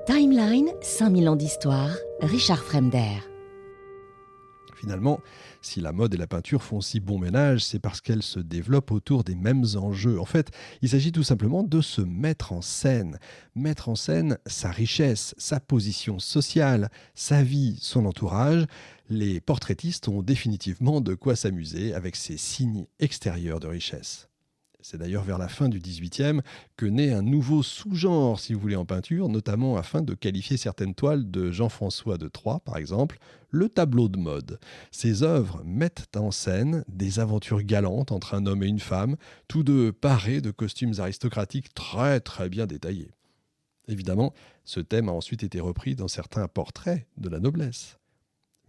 Timeline, 5000 ans d'histoire, Richard Fremder. Finalement, si la mode et la peinture font si bon ménage, c'est parce qu'elles se développent autour des mêmes enjeux. En fait, il s'agit tout simplement de se mettre en scène. Mettre en scène sa richesse, sa position sociale, sa vie, son entourage. Les portraitistes ont définitivement de quoi s'amuser avec ces signes extérieurs de richesse. C'est d'ailleurs vers la fin du XVIIIe que naît un nouveau sous-genre, si vous voulez, en peinture, notamment afin de qualifier certaines toiles de Jean-François de Troyes, par exemple, le tableau de mode. Ces œuvres mettent en scène des aventures galantes entre un homme et une femme, tous deux parés de costumes aristocratiques très très bien détaillés. Évidemment, ce thème a ensuite été repris dans certains portraits de la noblesse.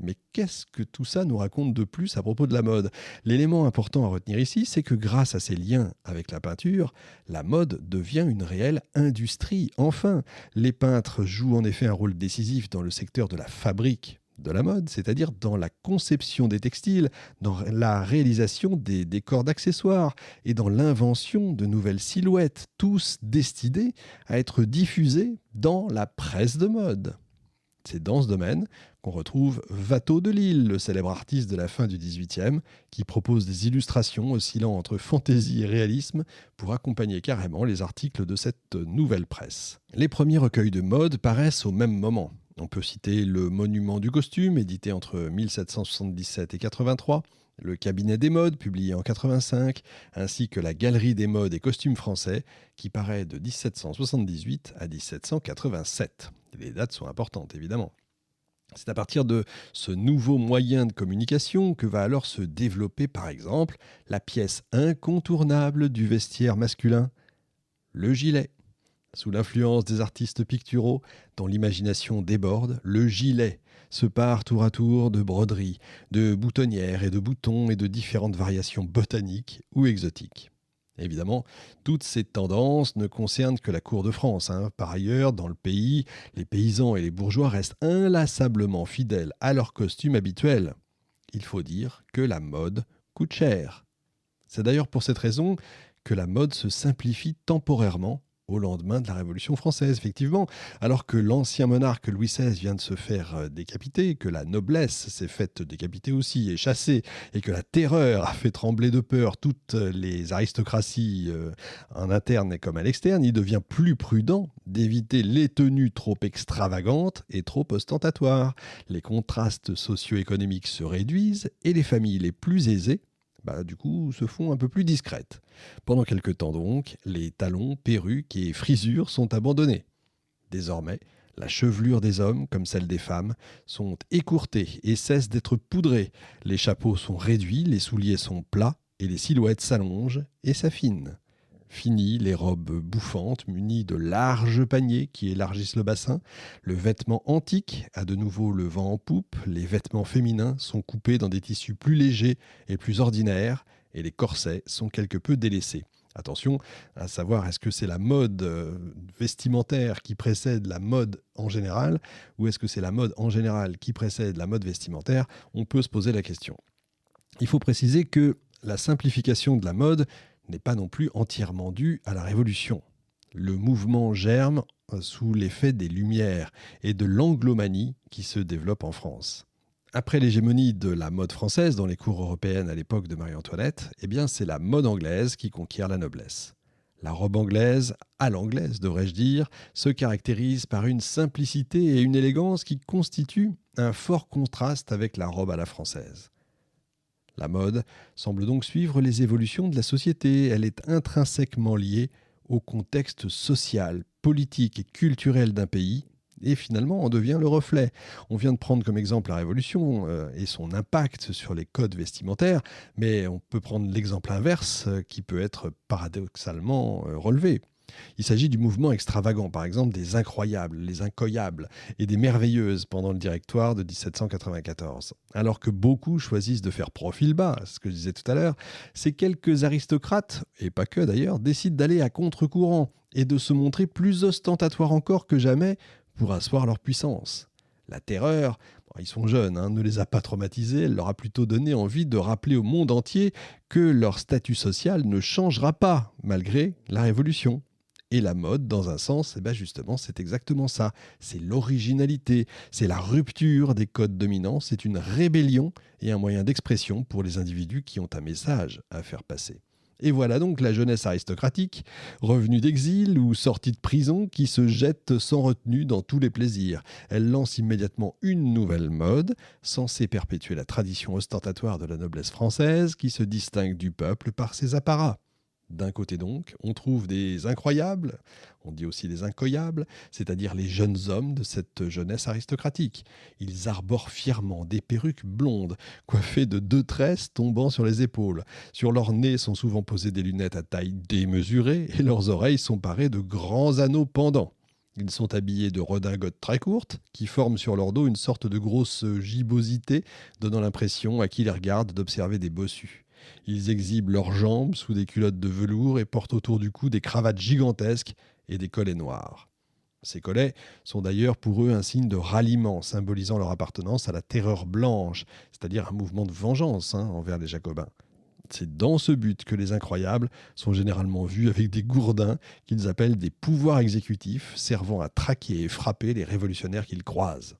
Mais qu'est-ce que tout ça nous raconte de plus à propos de la mode ? L'élément important à retenir ici, c'est que grâce à ses liens avec la peinture, la mode devient une réelle industrie. Enfin, les peintres jouent en effet un rôle décisif dans le secteur de la fabrique de la mode, c'est-à-dire dans la conception des textiles, dans la réalisation des décors d'accessoires et dans l'invention de nouvelles silhouettes, tous destinés à être diffusés dans la presse de mode. C'est dans ce domaine qu'on retrouve Watteau de Lille, le célèbre artiste de la fin du XVIIIe, qui propose des illustrations oscillant entre fantaisie et réalisme pour accompagner carrément les articles de cette nouvelle presse. Les premiers recueils de mode paraissent au même moment. On peut citer le Monument du costume, édité entre 1777 et 83, le Cabinet des modes, publié en 85, ainsi que la Galerie des modes et costumes français, qui paraît de 1778 à 1787. Les dates sont importantes, évidemment. C'est à partir de ce nouveau moyen de communication que va alors se développer, par exemple, la pièce incontournable du vestiaire masculin, le gilet. Sous l'influence des artistes picturaux, dont l'imagination déborde, le gilet se pare tour à tour de broderies, de boutonnières et de boutons et de différentes variations botaniques ou exotiques. Évidemment, toutes ces tendances ne concernent que la cour de France. Par ailleurs, dans le pays, les paysans et les bourgeois restent inlassablement fidèles à leurs costumes habituels. Il faut dire que la mode coûte cher. C'est d'ailleurs pour cette raison que la mode se simplifie temporairement au lendemain de la Révolution française, effectivement. Alors que l'ancien monarque Louis XVI vient de se faire décapiter, que la noblesse s'est faite décapiter aussi et chasser, et que la terreur a fait trembler de peur toutes les aristocraties en interne comme à l'externe, il devient plus prudent d'éviter les tenues trop extravagantes et trop ostentatoires. Les contrastes socio-économiques se réduisent et les familles les plus aisées du coup, se font un peu plus discrètes. Pendant quelque temps donc, les talons, perruques et frisures sont abandonnés. Désormais, la chevelure des hommes, comme celle des femmes, sont écourtées et cessent d'être poudrées. Les chapeaux sont réduits, les souliers sont plats et les silhouettes s'allongent et s'affinent. Fini les robes bouffantes munies de larges paniers qui élargissent le bassin. Le vêtement antique a de nouveau le vent en poupe. Les vêtements féminins sont coupés dans des tissus plus légers et plus ordinaires. Et les corsets sont quelque peu délaissés. Attention à savoir, est-ce que c'est la mode vestimentaire qui précède la mode en général ou est-ce que c'est la mode en général qui précède la mode vestimentaire ? On peut se poser la question. Il faut préciser que la simplification de la mode n'est pas non plus entièrement due à la Révolution. Le mouvement germe sous l'effet des Lumières et de l'anglomanie qui se développe en France. Après l'hégémonie de la mode française dans les cours européennes à l'époque de Marie-Antoinette, c'est la mode anglaise qui conquiert la noblesse. La robe anglaise, à l'anglaise devrais-je dire, se caractérise par une simplicité et une élégance qui constituent un fort contraste avec la robe à la française. La mode semble donc suivre les évolutions de la société. Elle est intrinsèquement liée au contexte social, politique et culturel d'un pays et finalement en devient le reflet. On vient de prendre comme exemple la Révolution et son impact sur les codes vestimentaires, mais on peut prendre l'exemple inverse qui peut être paradoxalement relevé. Il s'agit du mouvement extravagant, par exemple des incroyables, les incoyables et des merveilleuses pendant le Directoire de 1794. Alors que beaucoup choisissent de faire profil bas, ce que je disais tout à l'heure, ces quelques aristocrates, et pas que d'ailleurs, décident d'aller à contre-courant et de se montrer plus ostentatoires encore que jamais pour asseoir leur puissance. La terreur, ils sont jeunes, ne les a pas traumatisés, elle leur a plutôt donné envie de rappeler au monde entier que leur statut social ne changera pas malgré la Révolution. Et la mode, dans un sens, justement, c'est exactement ça. C'est l'originalité, c'est la rupture des codes dominants, c'est une rébellion et un moyen d'expression pour les individus qui ont un message à faire passer. Et voilà donc la jeunesse aristocratique, revenue d'exil ou sortie de prison, qui se jette sans retenue dans tous les plaisirs. Elle lance immédiatement une nouvelle mode, censée perpétuer la tradition ostentatoire de la noblesse française, qui se distingue du peuple par ses apparats. D'un côté donc, on trouve des incroyables, on dit aussi des incoyables, c'est-à-dire les jeunes hommes de cette jeunesse aristocratique. Ils arborent fièrement des perruques blondes, coiffées de 2 tresses tombant sur les épaules. Sur leur nez sont souvent posées des lunettes à taille démesurée et leurs oreilles sont parées de grands anneaux pendants. Ils sont habillés de redingotes très courtes, qui forment sur leur dos une sorte de grosse gibbosité, donnant l'impression à qui les regarde d'observer des bossus. Ils exhibent leurs jambes sous des culottes de velours et portent autour du cou des cravates gigantesques et des collets noirs. Ces collets sont d'ailleurs pour eux un signe de ralliement, symbolisant leur appartenance à la terreur blanche, c'est-à-dire un mouvement de vengeance envers les Jacobins. C'est dans ce but que les incroyables sont généralement vus avec des gourdins qu'ils appellent des pouvoirs exécutifs, servant à traquer et frapper les révolutionnaires qu'ils croisent.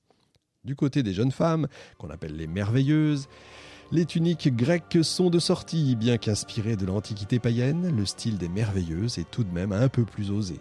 Du côté des jeunes femmes, qu'on appelle les merveilleuses, les tuniques grecques sont de sortie, bien qu'inspirées de l'Antiquité païenne, le style des merveilleuses est tout de même un peu plus osé.